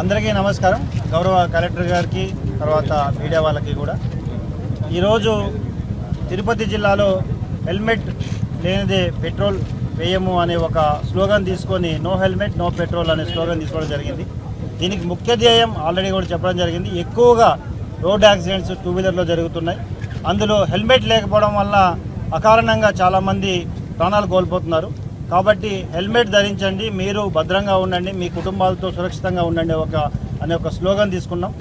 అందరికీ నమస్కారం. గౌరవ కలెక్టర్ గారికి తర్వాత మీడియా వాళ్ళకి కూడా ఈరోజు తిరుపతి జిల్లాలో హెల్మెట్ లేనిదే పెట్రోల్ వేయము అనే ఒక స్లోగన్ తీసుకొని నో హెల్మెట్ నో పెట్రోల్ అనే స్లోగన్ తీసుకోవడం జరిగింది. దీనికి ముఖ్య ధ్యేయం ఆల్రెడీ కూడా చెప్పడం జరిగింది. ఎక్కువగా రోడ్ యాక్సిడెంట్స్ టూ వీలర్లో జరుగుతున్నాయి. అందులో హెల్మెట్ లేకపోవడం వల్ల అకారణంగా చాలామంది ప్రాణాలు కోల్పోతున్నారు. కాబట్టి హెల్మెట్ ధరించండి, మీరు భద్రంగా ఉండండి, మీ కుటుంబాలతో సురక్షితంగా ఉండండి అనే ఒక స్లోగన్ తీసుకున్నాం.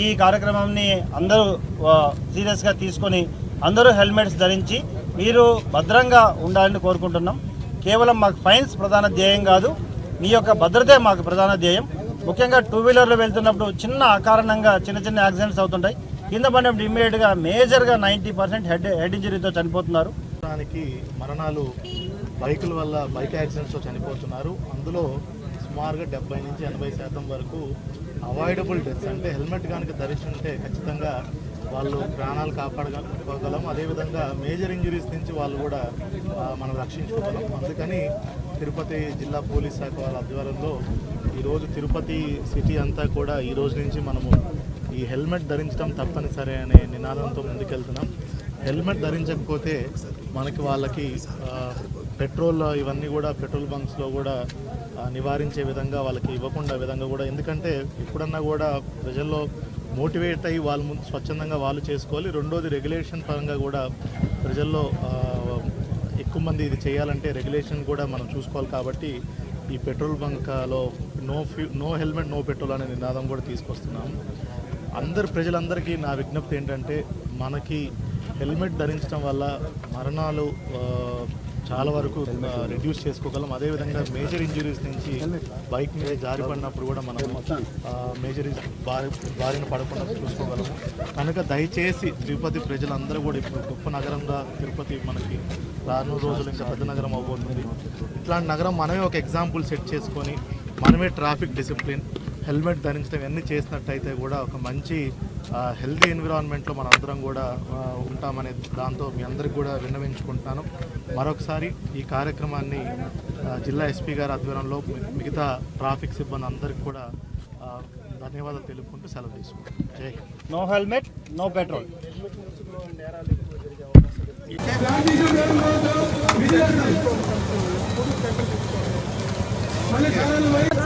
ఈ కార్యక్రమాన్ని అందరూ సీరియస్గా తీసుకొని అందరూ హెల్మెట్స్ ధరించి మీరు భద్రంగా ఉండాలని కోరుకుంటున్నాం. కేవలం మాకు ఫైన్స్ ప్రధాన ధ్యేయం కాదు, మీ యొక్క భద్రతే మాకు ప్రధాన ధ్యేయం. ముఖ్యంగా టూ వీలర్లో వెళ్తున్నప్పుడు చిన్న అకారణంగా చిన్న యాక్సిడెంట్స్ అవుతుంటాయి. కింద పడినప్పుడు ఇమ్మీడియట్గా మేజర్గా 90% హెడ్ ఇంజరీతో చనిపోతున్నారు. మరణాలు బైకుల వల్ల బైక్ యాక్సిడెంట్స్లో చనిపోతున్నారు. అందులో సుమారుగా 70 నుంచి 80% వరకు అవాయిడబుల్ డెత్స్. అంటే హెల్మెట్ కనుక ధరించుంటే ఖచ్చితంగా వాళ్ళు ప్రాణాలు కాపాడగలం. అదేవిధంగా మేజర్ ఇంజరీస్ నుంచి వాళ్ళు కూడా మనం రక్షించుకోగలం. అందుకని తిరుపతి జిల్లా పోలీస్ శాఖ వాళ్ళ ఆధ్వర్యంలో ఈరోజు తిరుపతి సిటీ అంతా కూడా ఈ రోజు నుంచి మనము ఈ హెల్మెట్ ధరించడం తప్పనిసరి అనే నినాదంతో ముందుకెళ్తున్నాం. హెల్మెట్ ధరించకపోతే వాళ్ళకి పెట్రోల్ ఇవన్నీ కూడా పెట్రోల్ బంక్స్లో కూడా నివారించే విధంగా వాళ్ళకి ఇవ్వకుండా విధంగా కూడా, ఎందుకంటే ఎప్పుడన్నా కూడా ప్రజల్లో మోటివేట్ అయ్యి వాళ్ళు ముందు స్వచ్ఛందంగా వాళ్ళు చేసుకోవాలి. రెండోది రెగ్యులేషన్ పరంగా కూడా ప్రజల్లో ఎక్కువ మంది ఇది చేయాలంటే రెగ్యులేషన్ కూడా మనం చూసుకోవాలి. కాబట్టి ఈ పెట్రోల్ బంక్లో నో హెల్మెట్ నో పెట్రోల్ అనే నినాదం కూడా తీసుకొస్తున్నాము. ప్రజలందరికీ నా విజ్ఞప్తి ఏంటంటే, మనకి హెల్మెట్ ధరించడం వల్ల మరణాలు చాలా వరకు రెడ్యూస్ చేసుకోగలం. అదేవిధంగా మేజర్ ఇంజరీస్ నుంచి బైక్ మీద జారిపడినప్పుడు కూడా మనం మేజర్ బారిన పడకుండా చూసుకోగలము. కనుక దయచేసి తిరుపతి ప్రజలందరూ కూడా, ఇప్పుడు గొప్ప నగరంగా తిరుపతి మనకి రాను రోజులు ఇంకా పెద్ద నగరం అవబోతుంది. ఇట్లాంటి నగరం మనమే ఒక ఎగ్జాంపుల్ సెట్ చేసుకొని మనమే ట్రాఫిక్ డిసిప్లిన్, హెల్మెట్ ధరించడం ఇవన్నీ చేసినట్టయితే కూడా ఒక మంచి హెల్తీ ఎన్విరాన్మెంట్లో మన అందరం కూడా ఉంటామనే దాంతో మీ అందరికి కూడా విన్నవించుకుంటున్నాను. మరొకసారి ఈ కార్యక్రమాన్ని జిల్లా ఎస్పీ గారి ఆధ్వర్యంలో మిగతా ట్రాఫిక్ సిబ్బంది అందరికి కూడా ధన్యవాదాలు తెలుపుకుంటూ సెలవు తీసుకుంటాం. Jai Hind. No helmet no petrol.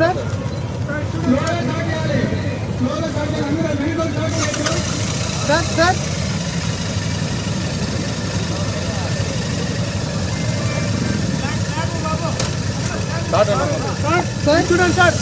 Sir చూడండి సార్.